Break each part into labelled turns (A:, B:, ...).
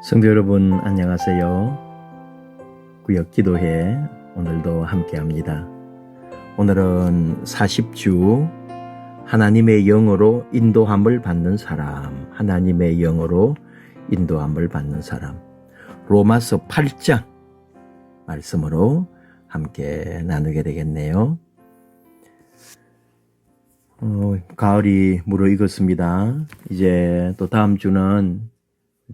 A: 성도 여러분 안녕하세요. 구역 기도회 오늘도 함께합니다. 오늘은 40주 하나님의 영으로 인도함을 받는 사람, 하나님의 영으로 인도함을 받는 사람, 로마서 8장 말씀으로 함께 나누게 되겠네요. 가을이 무르익었습니다. 이제 또 다음 주는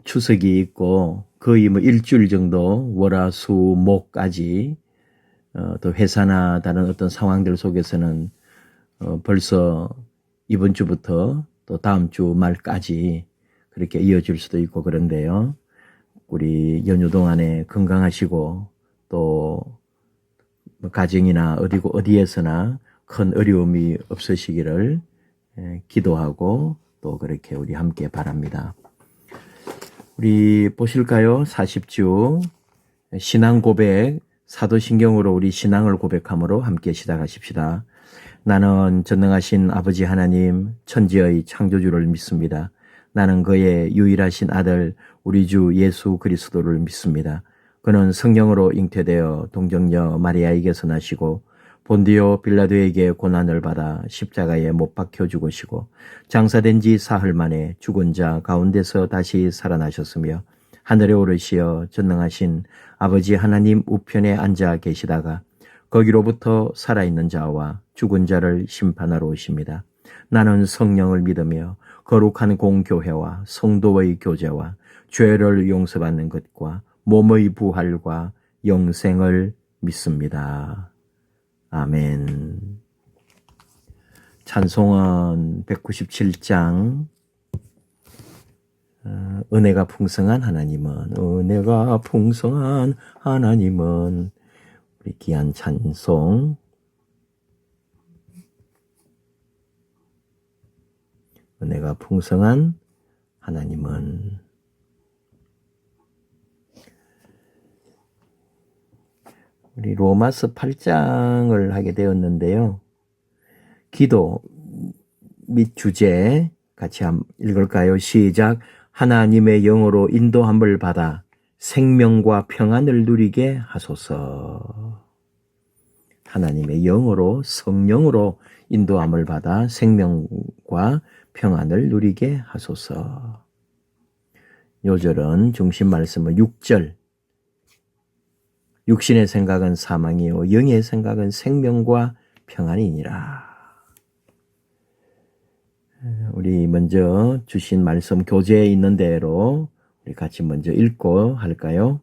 A: 추석이 있고 거의 일주일 정도 월화수목까지 또 회사나 다른 어떤 상황들 속에서는 벌써 이번 주부터 또 다음 주 말까지 그렇게 이어질 수도 있고 그런데요. 우리 연휴 동안에 건강하시고 또 가정이나 어디에서나 큰 어려움이 없으시기를 기도하고 또 그렇게 우리 함께 바랍니다. 우리 보실까요? 40주 신앙 고백, 사도신경으로 우리 신앙을 고백함으로 함께 시작하십시다. 나는 전능하신 아버지 하나님, 천지의 창조주를 믿습니다. 나는 그의 유일하신 아들 우리 주 예수 그리스도를 믿습니다. 그는 성령으로 잉태되어 동정녀 마리아에게서 나시고 본디오 빌라도에게 고난을 받아 십자가에 못 박혀 죽으시고 장사된 지 사흘 만에 죽은 자 가운데서 다시 살아나셨으며 하늘에 오르시어 전능하신 아버지 하나님 우편에 앉아 계시다가 거기로부터 살아있는 자와 죽은 자를 심판하러 오십니다. 나는 성령을 믿으며 거룩한 공교회와 성도의 교제와 죄를 용서받는 것과 몸의 부활과 영생을 믿습니다. 아멘. 찬송은 197장 은혜가 풍성한 하나님은 은혜가 풍성한 하나님은 우리 귀한 찬송 은혜가 풍성한 하나님은 우리 로마서 8장을 하게 되었는데요. 기도 및 주제 같이 한번 읽을까요? 시작. 하나님의 영으로 인도함을 받아 생명과 평안을 누리게 하소서. 하나님의 영으로 성령으로 인도함을 받아 생명과 평안을 누리게 하소서. 요절은 중심 말씀은 6절. 육신의 생각은 사망이요 영의 생각은 생명과 평안이니라. 우리 먼저 주신 말씀 교재에 있는 대로 우리 같이 먼저 읽고 할까요?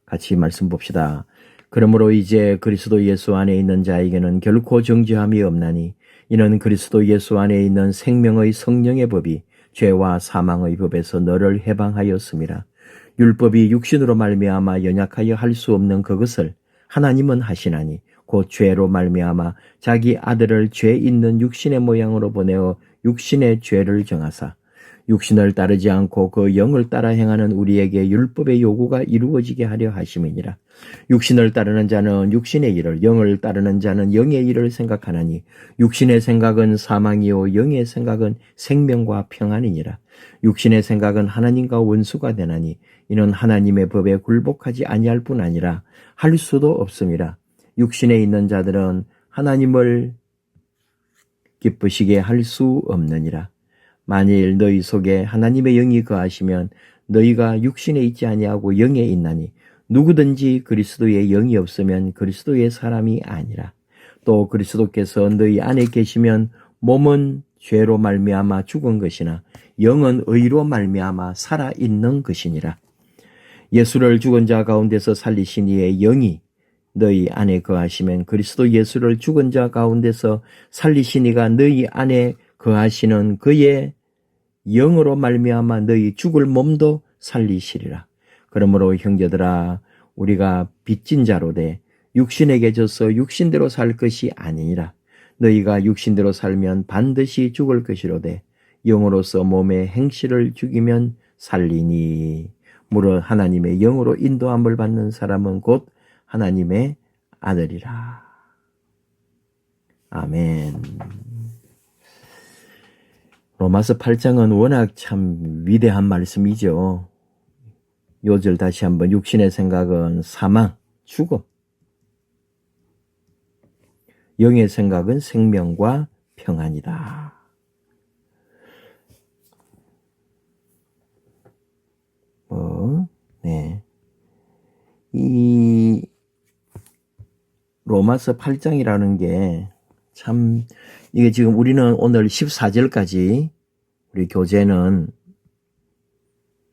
A: 같이 말씀 봅시다. 그러므로 이제 그리스도 예수 안에 있는 자에게는 결코 정죄함이 없나니 이는 그리스도 예수 안에 있는 생명의 성령의 법이 죄와 사망의 법에서 너를 해방하였음이라. 율법이 육신으로 말미암아 연약하여 할 수 없는 그것을 하나님은 하시나니 곧 죄로 말미암아 자기 아들을 죄 있는 육신의 모양으로 보내어 육신의 죄를 정하사 육신을 따르지 않고 그 영을 따라 행하는 우리에게 율법의 요구가 이루어지게 하려 하심이니라. 육신을 따르는 자는 육신의 일을, 영을 따르는 자는 영의 일을 생각하나니 육신의 생각은 사망이요 영의 생각은 생명과 평안이니라. 육신의 생각은 하나님과 원수가 되나니 이는 하나님의 법에 굴복하지 아니할 뿐 아니라 할 수도 없음이라. 육신에 있는 자들은 하나님을 기쁘시게 할 수 없느니라. 만일 너희 속에 하나님의 영이 거하시면 너희가 육신에 있지 아니하고 영에 있나니 누구든지 그리스도의 영이 없으면 그리스도의 사람이 아니라. 또 그리스도께서 너희 안에 계시면 몸은 죄로 말미암아 죽은 것이나 영은 의로 말미암아 살아있는 것이니라. 예수를 죽은 자 가운데서 살리신 이의 영이 너희 안에 거하시면 그리스도 예수를 죽은 자 가운데서 살리신 이가 너희 안에 거하시는 그의 영으로 말미암아 너희 죽을 몸도 살리시리라. 그러므로 형제들아 우리가 빚진 자로 돼 육신에게 져서 육신대로 살 것이 아니니라. 너희가 육신대로 살면 반드시 죽을 것이로되 영으로서 몸의 행실을 죽이면 살리니. 무릇 하나님의 영으로 인도함을 받는 사람은 곧 하나님의 아들이라. 아멘. 로마서 8장은 워낙 참 위대한 말씀이죠. 요절 다시 한번 육신의 생각은 사망, 죽음. 영의 생각은 생명과 평안이다. 네. 이 로마서 8장이라는 게 참, 이게 지금 우리는 오늘 14절까지 우리 교재는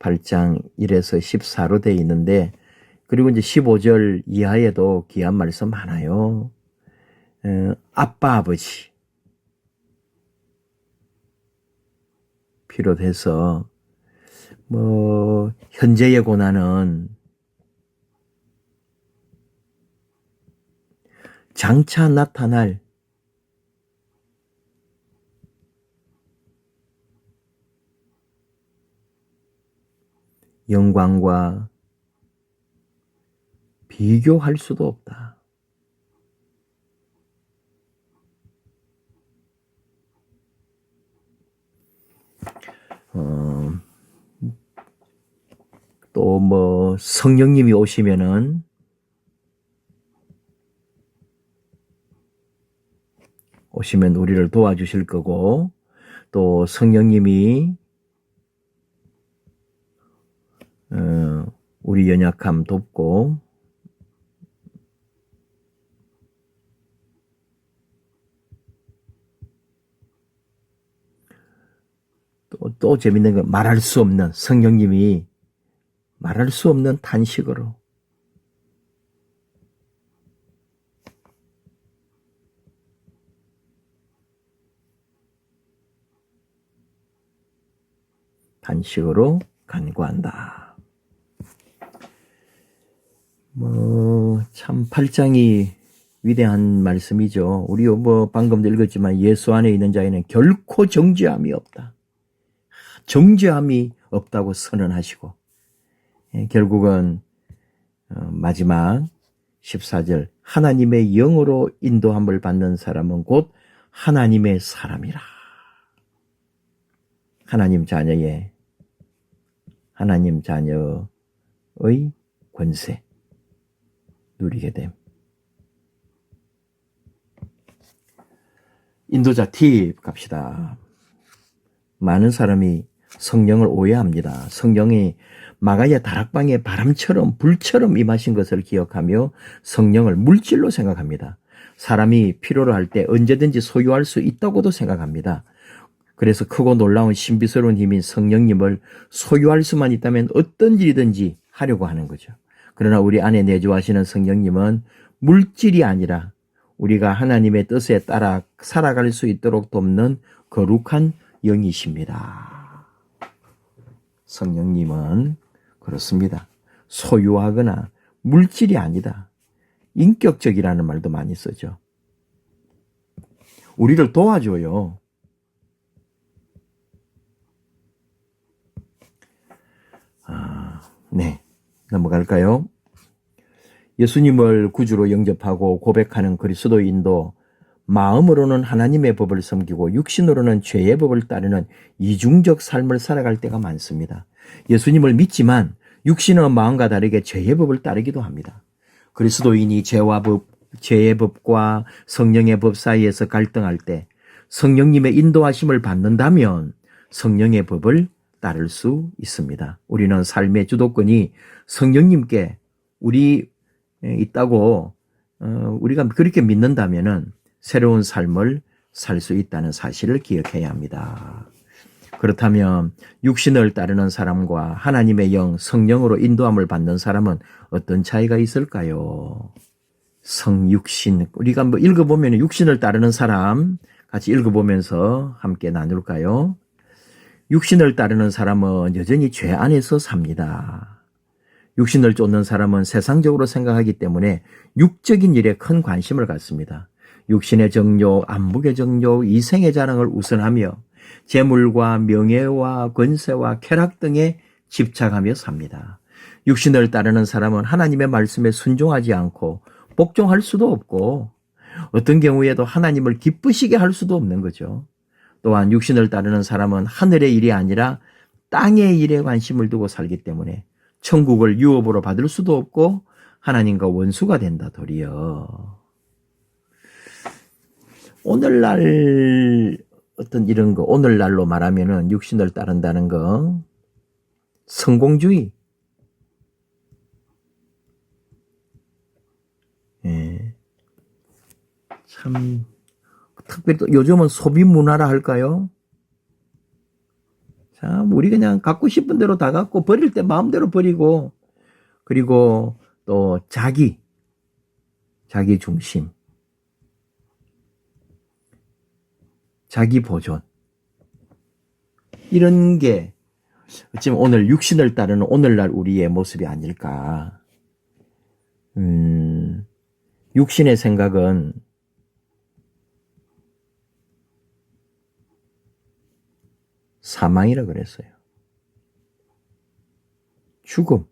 A: 8장 1에서 14로 되어 있는데, 그리고 이제 15절 이하에도 귀한 말씀 많아요. 아빠, 아버지. 비롯해서, 현재의 고난은 장차 나타날 영광과 비교할 수도 없다. 또 성령님이 오시면은 우리를 도와주실 거고, 또 성령님이 우리 연약함 돕고, 또 재밌는 건 말할 수 없는, 성령님이 말할 수 없는 탄식으로 간구한다. 참 8장이 위대한 말씀이죠. 우리 방금도 읽었지만 예수 안에 있는 자에는 결코 정죄함이 없다. 정죄함이 없다고 선언하시고, 결국은 마지막 14절, 하나님의 영으로 인도함을 받는 사람은 곧 하나님의 사람이라. 하나님 자녀의 권세 누리게 됨. 인도자 팁 갑시다. 많은 사람이 성령을 오해합니다. 성령이 마가야 다락방에 바람처럼 불처럼 임하신 것을 기억하며 성령을 물질로 생각합니다. 사람이 필요로 할 때 언제든지 소유할 수 있다고도 생각합니다. 그래서 크고 놀라운 신비스러운 힘인 성령님을 소유할 수만 있다면 어떤 일이든지 하려고 하는 거죠. 그러나 우리 안에 내주하시는 성령님은 물질이 아니라 우리가 하나님의 뜻에 따라 살아갈 수 있도록 돕는 거룩한 영이십니다. 성령님은 그렇습니다. 소유하거나 물질이 아니다. 인격적이라는 말도 많이 쓰죠. 우리를 도와줘요. 네, 넘어갈까요? 예수님을 구주로 영접하고 고백하는 그리스도인도 마음으로는 하나님의 법을 섬기고 육신으로는 죄의 법을 따르는 이중적 삶을 살아갈 때가 많습니다. 예수님을 믿지만 육신은 마음과 다르게 죄의 법을 따르기도 합니다. 그리스도인이 죄의 법과 성령의 법 사이에서 갈등할 때 성령님의 인도하심을 받는다면 성령의 법을 따를 수 있습니다. 우리는 삶의 주도권이 성령님께 있다고 우리가 그렇게 믿는다면은 새로운 삶을 살 수 있다는 사실을 기억해야 합니다. 그렇다면 육신을 따르는 사람과 하나님의 영, 성령으로 인도함을 받는 사람은 어떤 차이가 있을까요? 성육신, 우리가 읽어보면 육신을 따르는 사람 같이 읽어보면서 함께 나눌까요? 육신을 따르는 사람은 여전히 죄 안에서 삽니다. 육신을 쫓는 사람은 세상적으로 생각하기 때문에 육적인 일에 큰 관심을 갖습니다. 육신의 정욕, 안목의 정욕, 이생의 자랑을 우선하며 재물과 명예와 권세와 쾌락 등에 집착하며 삽니다. 육신을 따르는 사람은 하나님의 말씀에 순종하지 않고 복종할 수도 없고 어떤 경우에도 하나님을 기쁘시게 할 수도 없는 거죠. 또한 육신을 따르는 사람은 하늘의 일이 아니라 땅의 일에 관심을 두고 살기 때문에 천국을 유업으로 받을 수도 없고 하나님과 원수가 된다 도리어. 오늘날 어떤 이런 거, 오늘날로 말하면은 육신을 따른다는 거, 성공주의. 예. 참, 특별히 또 요즘은 소비 문화라 할까요? 참, 우리 그냥 갖고 싶은 대로 다 갖고 버릴 때 마음대로 버리고, 그리고 또 자기 중심, 자기 보존. 이런 게 어쩌면 오늘 육신을 따르는 오늘날 우리의 모습이 아닐까. 육신의 생각은 사망이라 그랬어요. 죽음.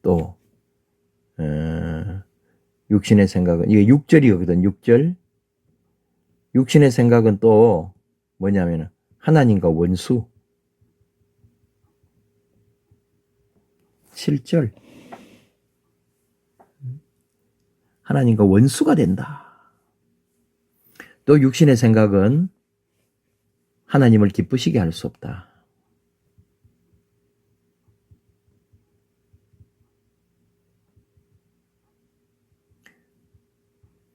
A: 또 육신의 생각은 이게 6절이거든. 6절. 육신의 생각은 또 뭐냐면 하나님과 원수. 7절. 하나님과 원수가 된다. 또 육신의 생각은 하나님을 기쁘시게 할 수 없다.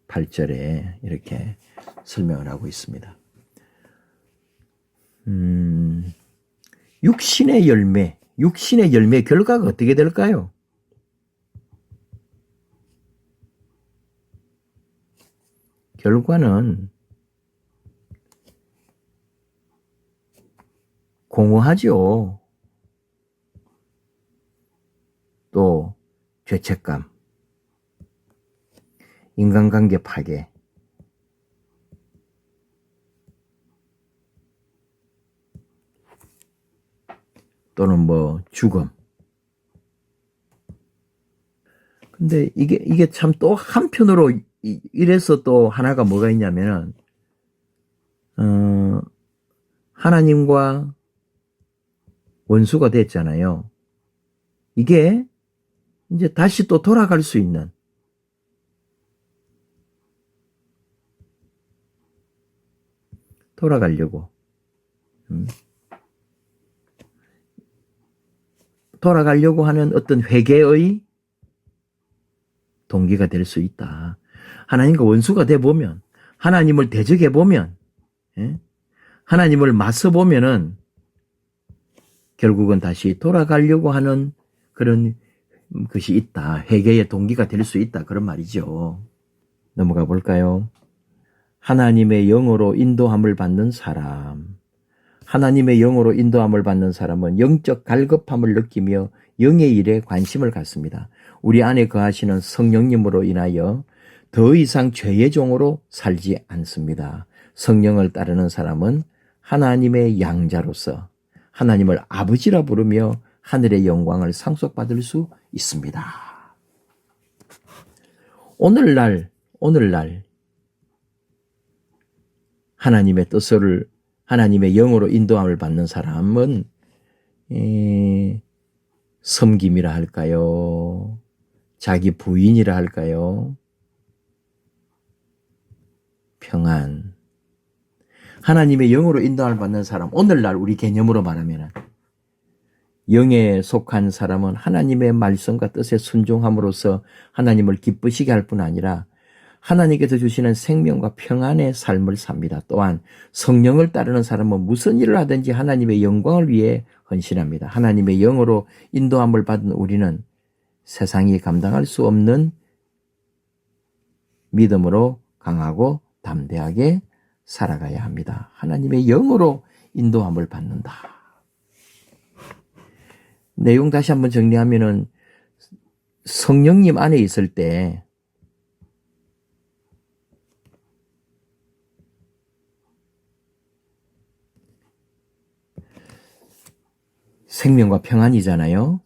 A: 8절에 이렇게 설명을 하고 있습니다. 육신의 열매 결과가 어떻게 될까요? 결과는 공허하죠. 또 죄책감, 인간관계 파괴, 또는 뭐 죽음. 근데 이게 참 또 한편으로 이래서 또 하나가 뭐가 있냐면은 하나님과 원수가 됐잖아요. 이게 이제 다시 또 돌아갈 수 있는 돌아가려고 하는 어떤 회개의 동기가 될 수 있다. 하나님과 원수가 돼 보면, 하나님을 대적해 보면, 하나님을 맞서 보면은 결국은 다시 돌아가려고 하는 그런 것이 있다. 회개의 동기가 될 수 있다. 그런 말이죠. 넘어가 볼까요? 하나님의 영으로 인도함을 받는 사람. 하나님의 영으로 인도함을 받는 사람은 영적 갈급함을 느끼며 영의 일에 관심을 갖습니다. 우리 안에 거하시는 성령님으로 인하여 더 이상 죄의 종으로 살지 않습니다. 성령을 따르는 사람은 하나님의 양자로서 하나님을 아버지라 부르며 하늘의 영광을 상속받을 수 있습니다. 오늘날 하나님의 뜻을 하나님의 영으로 인도함을 받는 사람은 섬김이라 할까요? 자기 부인이라 할까요? 평안. 하나님의 영으로 인도함을 받는 사람, 오늘날 우리 개념으로 말하면 영에 속한 사람은 하나님의 말씀과 뜻에 순종함으로써 하나님을 기쁘시게 할 뿐 아니라 하나님께서 주시는 생명과 평안의 삶을 삽니다. 또한 성령을 따르는 사람은 무슨 일을 하든지 하나님의 영광을 위해 헌신합니다. 하나님의 영으로 인도함을 받은 우리는 세상이 감당할 수 없는 믿음으로 강하고 담대하게 살아가야 합니다. 하나님의 영으로 인도함을 받는다. 내용 다시 한번 정리하면은 성령님 안에 있을 때 생명과 평안이잖아요.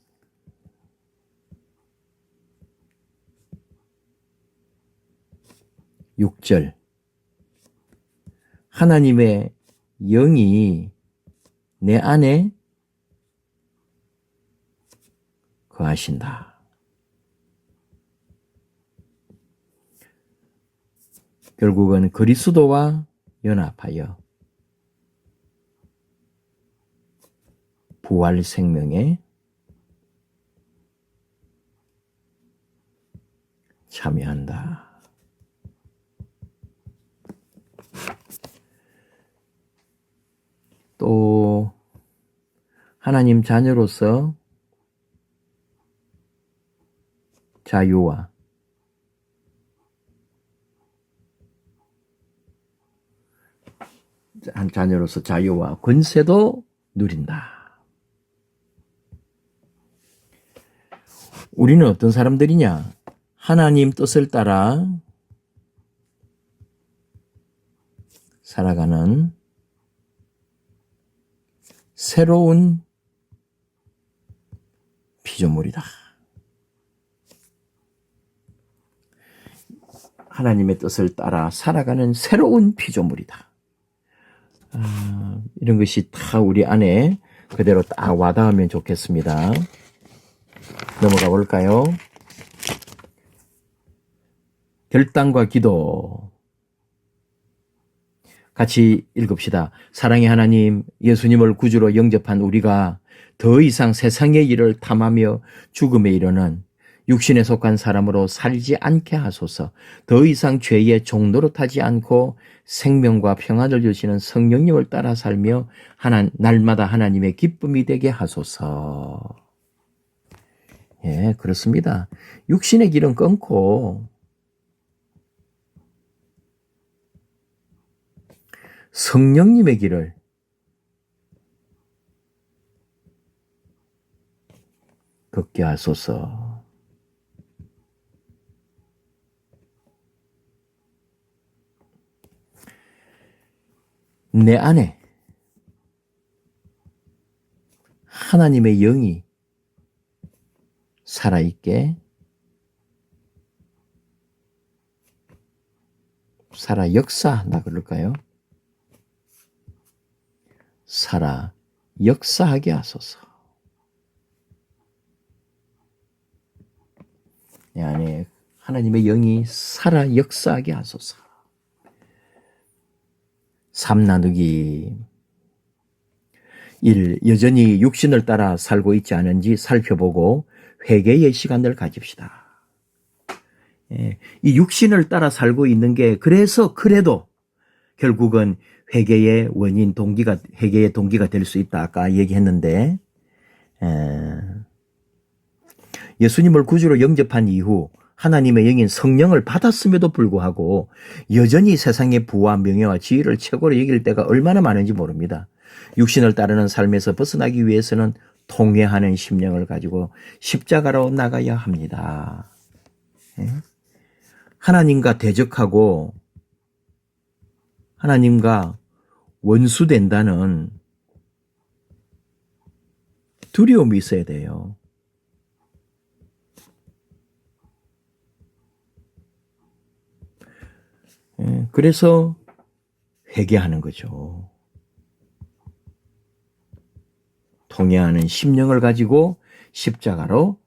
A: (6절) 하나님의 영이 내 안에 거하신다. 결국은 그리스도와 연합하여 부활 생명에 참여한다. 또 하나님 자녀로서 자유와 한 자녀로서 자유와 권세도 누린다. 우리는 어떤 사람들이냐? 하나님 뜻을 따라 살아가는 새로운 피조물이다. 하나님의 뜻을 따라 살아가는 새로운 피조물이다. 이런 것이 다 우리 안에 그대로 딱 와닿으면 좋겠습니다. 넘어가 볼까요? 결단과 기도 같이 읽읍시다. 사랑의 하나님, 예수님을 구주로 영접한 우리가 더 이상 세상의 일을 탐하며 죽음에 이르는 육신에 속한 사람으로 살지 않게 하소서. 더 이상 죄의 종노릇하지 않고 생명과 평안을 주시는 성령님을 따라 살며 날마다 하나님의 기쁨이 되게 하소서. 예, 그렇습니다. 육신의 길은 끊고 성령님의 길을 걷게 하소서. 내 안에 하나님의 영이 살아있게 살아 역사한다 그럴까요? 살아 역사하게 하소서. 내 안에 하나님의 영이 살아 역사하게 하소서. 삶 나누기 1. 여전히 육신을 따라 살고 있지 않은지 살펴보고 회개의 시간을 가집시다. 이 육신을 따라 살고 있는 게 그래도 결국은 회개의 원인, 회개의 동기가 될 수 있다. 아까 얘기했는데, 예수님을 구주로 영접한 이후 하나님의 영인 성령을 받았음에도 불구하고 여전히 세상의 부와 명예와 지위를 최고로 여길 때가 얼마나 많은지 모릅니다. 육신을 따르는 삶에서 벗어나기 위해서는 통회하는 심령을 가지고 십자가로 나가야 합니다. 하나님과 대적하고 하나님과 원수된다는 두려움이 있어야 돼요. 그래서 회개하는 거죠. 통회하는 심령을 가지고 십자가로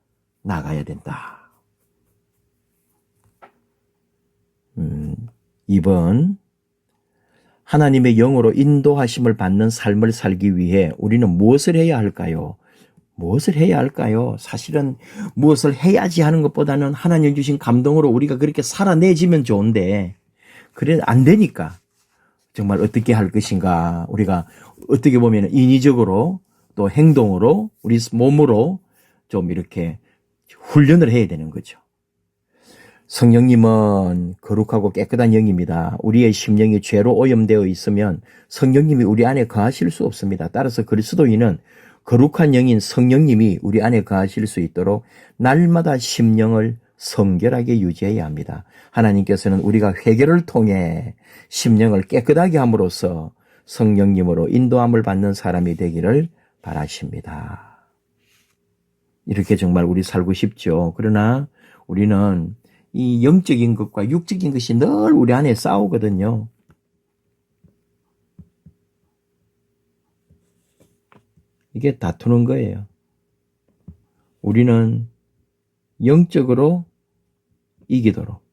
A: 나가야 된다. 2번, 하나님의 영으로 인도하심을 받는 삶을 살기 위해 우리는 무엇을 해야 할까요? 무엇을 해야 할까요? 사실은 무엇을 해야지 하는 것보다는 하나님 주신 감동으로 우리가 그렇게 살아내지면 좋은데 그래 안 되니까 정말 어떻게 할 것인가, 우리가 어떻게 보면 인위적으로 또 행동으로 우리 몸으로 좀 이렇게 훈련을 해야 되는 거죠. 성령님은 거룩하고 깨끗한 영입니다. 우리의 심령이 죄로 오염되어 있으면 성령님이 우리 안에 거하실 수 없습니다. 따라서 그리스도인은 거룩한 영인 성령님이 우리 안에 거하실 수 있도록 날마다 심령을 성결하게 유지해야 합니다. 하나님께서는 우리가 회개를 통해 심령을 깨끗하게 함으로써 성령님으로 인도함을 받는 사람이 되기를 바라십니다. 이렇게 정말 우리 살고 싶죠. 그러나 우리는 이 영적인 것과 육적인 것이 늘 우리 안에 싸우거든요. 이게 다투는 거예요. 우리는 영적으로 이기도록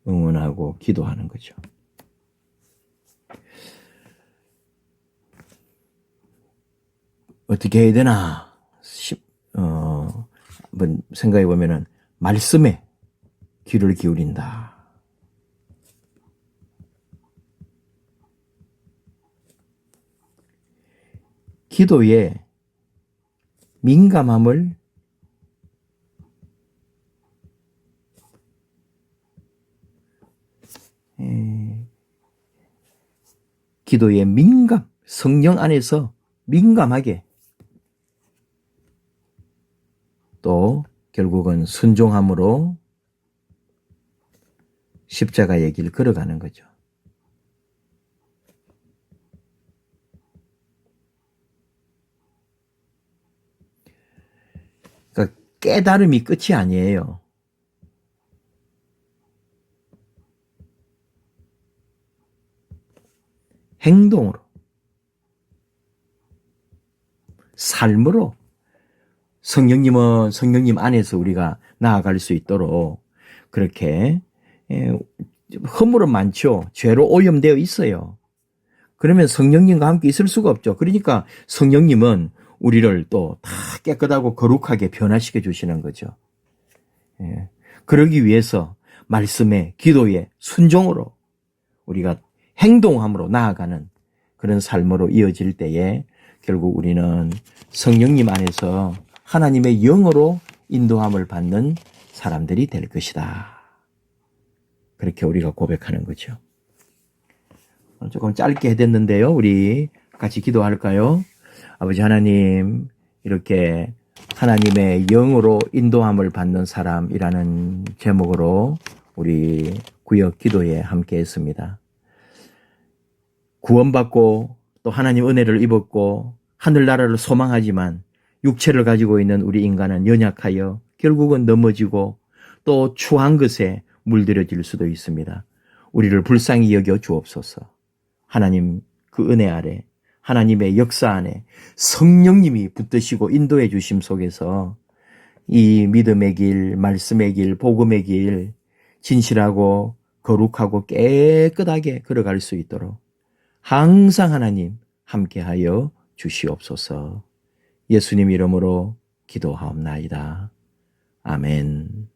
A: 응원하고 기도하는 거죠. 어떻게 해야 되나? 한번 생각해 보면은 말씀에 귀를 기울인다. 기도에 민감함을 기도에 성령 안에서 민감하게 또 결국은 순종함으로 십자가의 길 걸어가는 거죠. 그러니까 깨달음이 끝이 아니에요. 행동으로, 삶으로 성령님은 성령님 안에서 우리가 나아갈 수 있도록 그렇게 허물은 많죠. 죄로 오염되어 있어요. 그러면 성령님과 함께 있을 수가 없죠. 그러니까 성령님은 우리를 또 다 깨끗하고 거룩하게 변화시켜 주시는 거죠. 그러기 위해서 말씀에, 기도에, 순종으로 우리가 행동함으로 나아가는 그런 삶으로 이어질 때에 결국 우리는 성령님 안에서 하나님의 영으로 인도함을 받는 사람들이 될 것이다. 그렇게 우리가 고백하는 거죠. 조금 짧게 해댔는데요. 우리 같이 기도할까요? 아버지 하나님, 이렇게 하나님의 영으로 인도함을 받는 사람이라는 제목으로 우리 구역 기도에 함께 했습니다. 구원받고 또 하나님 은혜를 입었고 하늘나라를 소망하지만 육체를 가지고 있는 우리 인간은 연약하여 결국은 넘어지고 또 추한 것에 물들여질 수도 있습니다. 우리를 불쌍히 여겨 주옵소서. 하나님 그 은혜 아래 하나님의 역사 안에 성령님이 붙드시고 인도해 주심 속에서 이 믿음의 길, 말씀의 길, 복음의 길 진실하고 거룩하고 깨끗하게 걸어갈 수 있도록 항상 하나님 함께하여 주시옵소서. 예수님 이름으로 기도하옵나이다. 아멘.